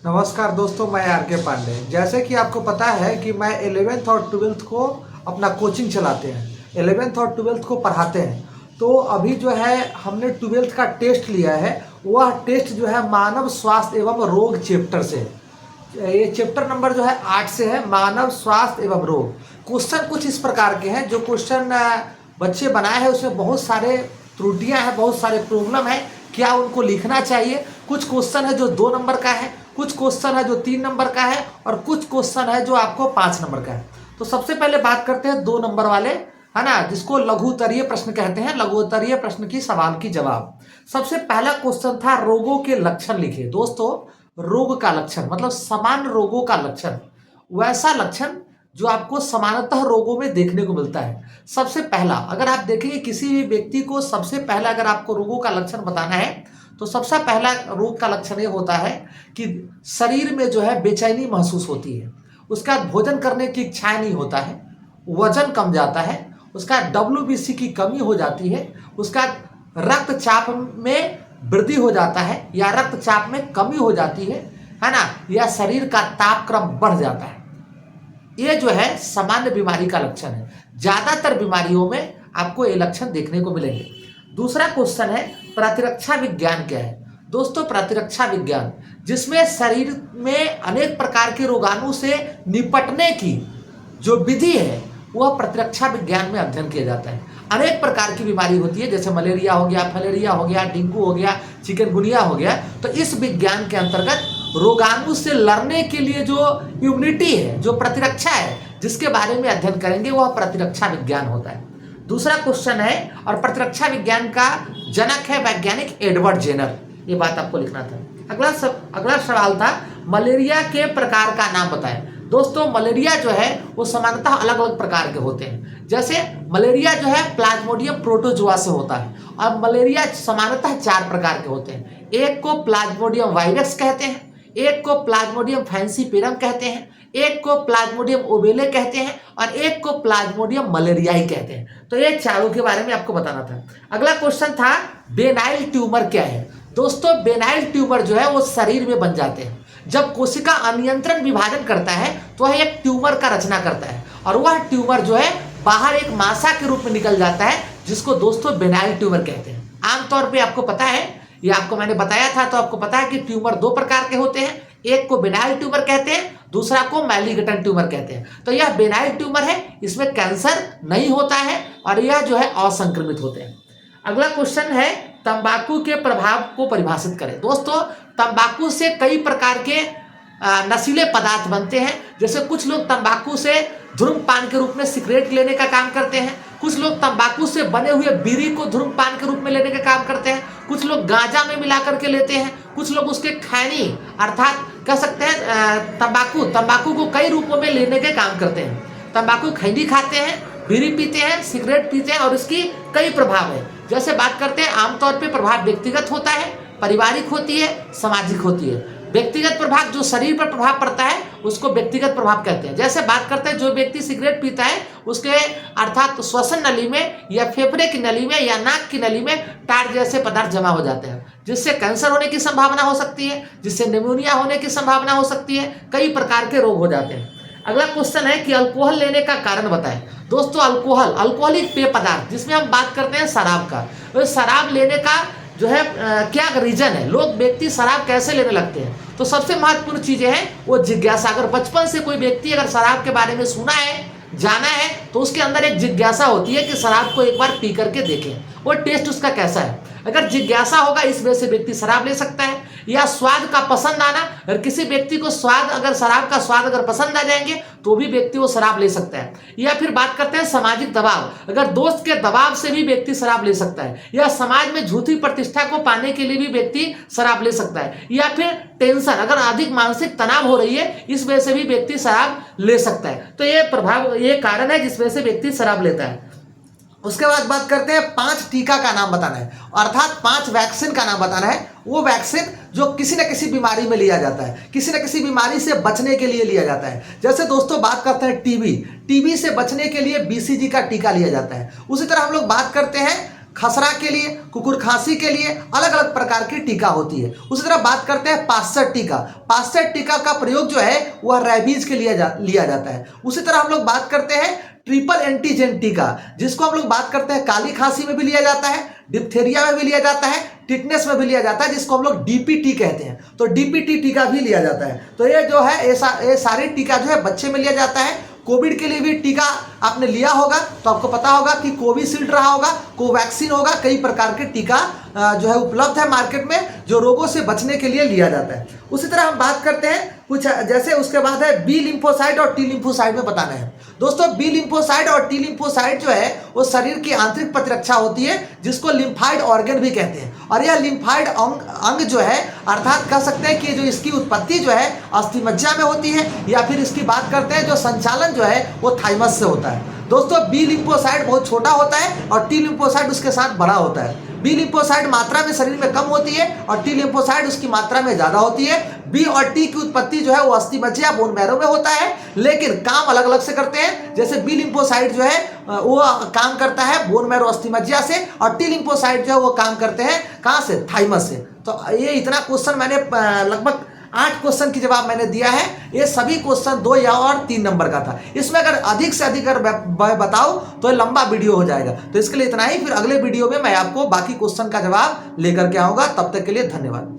नमस्कार दोस्तों, मैं आर के पांडे। जैसे कि आपको पता है कि मैं 11th और 12th को अपना कोचिंग चलाते हैं, 11th और 12th को पढ़ाते हैं। तो अभी जो है हमने 12th का टेस्ट लिया है। वह टेस्ट जो है मानव स्वास्थ्य एवं रोग चैप्टर से, ये चैप्टर नंबर जो है 8 से है, मानव स्वास्थ्य एवं रोग। क्वेश्चन कुछ इस प्रकार के हैं। जो क्वेश्चन बच्चे बनाए हैं उसमें बहुत सारे त्रुटियां हैं, बहुत सारे प्रॉब्लम है। क्या उनको लिखना चाहिए? कुछ क्वेश्चन है जो 2 नंबर का है, कुछ क्वेश्चन है जो 3 नंबर का है, और कुछ क्वेश्चन है जो आपको 5 नंबर का है। तो सबसे पहले बात करते हैं 2 नंबर वाले, है ना, जिसको लघु उत्तरीय प्रश्न कहते हैं। लघु उत्तरीय प्रश्न की सवाल की जवाब। सबसे पहला क्वेश्चन था रोगों के लक्षण लिखे। दोस्तों, रोग का लक्षण मतलब सामान्य रोगों का लक्षण, वैसा लक्षण जो आपको सामान्यतः रोगों में देखने को मिलता है। सबसे पहला, अगर आप देखेंगे किसी भी व्यक्ति को, सबसे पहला अगर आपको रोगों का लक्षण बताना है तो सबसे पहला रोग का लक्षण ये होता है कि शरीर में जो है बेचैनी महसूस होती है। उसका भोजन करने की इच्छा नहीं होता है, वजन कम जाता है, उसका WBC की कमी हो जाती है, उसका रक्तचाप में वृद्धि हो जाता है या रक्तचाप में कमी हो जाती है ना, या शरीर का तापक्रम बढ़ जाता है। ये जो है सामान्य बीमारी का लक्षण है। ज्यादातर बीमारियों में आपको ये लक्षण देखने को मिलेंगे। दूसरा क्वेश्चन है प्रतिरक्षा विज्ञान क्या है। दोस्तों, प्रतिरक्षा विज्ञान जिसमें शरीर में अनेक प्रकार के रोगाणु से निपटने की जो विधि है वह प्रतिरक्षा विज्ञान में अध्ययन किया जाता है। अनेक प्रकार की बीमारी होती है, जैसे मलेरिया हो गया, फलेरिया हो गया, डेंगू हो गया, चिकनगुनिया हो गया। तो इस विज्ञान के अंतर्गत रोगाणु से लड़ने के लिए जो इम्यूनिटी है, जो प्रतिरक्षा है, जिसके बारे में अध्ययन करेंगे वह प्रतिरक्षा विज्ञान होता है। दूसरा क्वेश्चन है, और प्रतिरक्षा विज्ञान का जनक है वैज्ञानिक एडवर्ड जेनर। ये बात आपको लिखना था। अगला सवाल था मलेरिया के प्रकार का नाम बताएं। दोस्तों, मलेरिया जो है वो सामान्यतः अलग अलग प्रकार के होते हैं। जैसे मलेरिया जो है प्लाज्मोडियम प्रोटोजोआ से होता है, और मलेरिया सामान्यतः 4 प्रकार के होते हैं। एक को प्लाज्मोडियम वायरस कहते हैं, एक को प्लाज्मोडियम फैंसीपेरम कहते हैं, एक को प्लाज्मोडियम ओबेले कहते हैं, और एक को प्लाज्मोडियम मलेरियाई कहते हैं। तो ये चारों के बारे में आपको बताना था। अगला क्वेश्चन था बेनाइल ट्यूमर क्या है। दोस्तों, बेनाइल ट्यूमर जो है वो शरीर में बन जाते हैं। जब कोशिका अनियंत्रण विभाजन करता है तो वह एक ट्यूमर का रचना करता है, और वह ट्यूमर जो है बाहर एक मासा के रूप में निकल जाता है, जिसको दोस्तों बेनाइल ट्यूमर कहते हैं। आमतौर पे आपको पता है, ये आपको मैंने बताया था, तो आपको पता है कि ट्यूमर 2 प्रकार के होते हैं। एक को बेनाइल ट्यूमर कहते हैं, दूसरा को मैलिग्नेंट ट्यूमर कहते हैं। तो यह बेनाइल ट्यूमर है, इसमें कैंसर नहीं होता है, और यह जो है असंक्रमित होते हैं। अगला क्वेश्चन है तंबाकू के प्रभाव को परिभाषित करें। दोस्तों, तंबाकू से कई प्रकार के नशीले पदार्थ बनते हैं। जैसे कुछ लोग तंबाकू से धूम्रपान के रूप में सिगरेट लेने का काम करते हैं, कुछ लोग तंबाकू से बने हुए बीड़ी को धूम्रपान के रूप में लेने का काम करते हैं, कुछ लोग गांजा में मिला करके लेते हैं, कुछ लोग उसके खैनी अर्थात कह सकते हैं तंबाकू को कई रूपों में लेने के काम करते हैं। तंबाकू खैनी खाते हैं, बीड़ी पीते हैं, सिगरेट पीते हैं, और इसकी कई प्रभाव है। जैसे बात करते हैं, आमतौर पे प्रभाव व्यक्तिगत होता है, पारिवारिक होती है, सामाजिक होती है। व्यक्तिगत प्रभाव जो शरीर पर प्रभाव पड़ता है उसको व्यक्तिगत प्रभाव कहते हैं। जैसे बात करते हैं, जो व्यक्ति सिगरेट पीता है उसके अर्थात श्वसन नली में या फेफड़े की नली में या नाक की नली में टार जैसे पदार्थ जमा हो जाते हैं, जिससे कैंसर होने की संभावना हो सकती है, जिससे निमोनिया होने की संभावना हो सकती है, कई प्रकार के रोग हो जाते हैं। अगला क्वेश्चन है कि अल्कोहल लेने का कारण बताएं। दोस्तों, अल्कोहलिक पेय पदार्थ, जिसमें हम बात करते हैं शराब का, तो शराब लेने का जो है क्या रीजन है, व्यक्ति शराब कैसे लेने लगते हैं। तो सबसे महत्वपूर्ण चीजें हैं वो जिज्ञासा। अगर बचपन से कोई व्यक्ति अगर शराब के बारे में सुना है, जाना है, तो उसके अंदर एक जिज्ञासा होती है कि शराब को एक बार पी करके देखें, वो टेस्ट उसका कैसा है। अगर जिज्ञासा होगा, इस वजह से व्यक्ति शराब ले सकता है। या स्वाद का पसंद आना, अगर किसी व्यक्ति को शराब का स्वाद अगर पसंद आ जाएंगे तो भी व्यक्ति वो शराब ले सकता है। या फिर बात करते हैं सामाजिक दबाव, अगर दोस्त के दबाव से भी व्यक्ति शराब ले सकता है, या समाज में झूठी प्रतिष्ठा को पाने के लिए भी व्यक्ति शराब ले सकता है, या फिर टेंशन, अगर अधिक मानसिक तनाव हो रही है, इस वजह से भी व्यक्ति शराब ले सकता है। तो ये कारण है जिस वजह से व्यक्ति शराब लेता है। उसके बाद बात करते हैं 5 टीका का नाम बताना है, अर्थात 5 वैक्सीन का नाम बताना है। वो वैक्सीन जो किसी न किसी बीमारी में लिया जाता है, किसी न किसी बीमारी से बचने के लिए लिया जाता है। जैसे दोस्तों बात करते हैं टीबी से बचने के लिए BCG का टीका लिया जाता है। उसी तरह हम लोग बात करते हैं खसरा के लिए, कुकुर खांसी के लिए अलग अलग प्रकार की टीका होती है। उसी तरह बात करते हैं पाश्चर टीका। पाश्चर टीका का प्रयोग जो है वह रैबीज के लिए लिया जाता है। उसी तरह हम लोग बात करते हैं ट्रिपल एंटीजन टीका, जिसको हम लोग बात करते हैं काली खांसी में भी लिया जाता है, डिप्थेरिया में भी लिया जाता है, टिटनेस में भी लिया जाता है, जिसको हम लोग डीपीटी कहते हैं। तो डीपीटी टीका भी लिया जाता है। तो ये जो है ये सारी टीका जो है बच्चे में लिया जाता है। कोविड के लिए भी टीका आपने लिया होगा तो आपको पता होगा कि कोविशील्ड रहा होगा, कोवैक्सीन होगा, कई प्रकार के टीका जो है उपलब्ध है मार्केट में, जो रोगों से बचने के लिए लिया जाता है। उसी तरह हम बात करते हैं कुछ जैसे उसके बाद है बी लिम्फोसाइट और टी लिम्फोसाइट में बताना है। दोस्तों बी लिम्फोसाइट और टी लिम्फोसाइट जो है वो शरीर की आंतरिक प्रतिरक्षा होती है, जिसको लिम्फाइड ऑर्गन भी कहते हैं। और यह लिम्फाइड अंग जो है, अर्थात कह सकते हैं कि जो इसकी उत्पत्ति जो है अस्थिमज्जा में होती है, या फिर इसकी बात करते हैं जो संचालन जो है वो थाइमस से होता है। दोस्तों बी लिम्फोसाइट बहुत छोटा होता है और टी लिम्फोसाइट उसके साथ बड़ा होता है। बी लिम्फोसाइट मात्रा में शरीर में कम होती है और टी लिम्फोसाइट उसकी मात्रा में ज्यादा होती है। बी और टी की उत्पत्ति जो है वो अस्थिमज्जा या बोन मैरो में होता है, लेकिन काम अलग अलग से करते हैं। जैसे बी लिम्फोसाइट जो है वो काम करता है बोन मैरो अस्थिमज्जा से, और टी लिम्फोसाइट जो है वो काम करते हैं कहाँ से, थाइमस से। तो ये इतना क्वेश्चन मैंने लगभग 8 क्वेश्चन की जवाब मैंने दिया है। ये सभी क्वेश्चन 2 या और 3 नंबर का था। इसमें अगर अधिक से अधिक अगर बताओ तो लंबा वीडियो हो जाएगा। तो इसके लिए इतना ही, फिर अगले वीडियो में मैं आपको बाकी क्वेश्चन का जवाब लेकर के आऊंगा। तब तक के लिए धन्यवाद।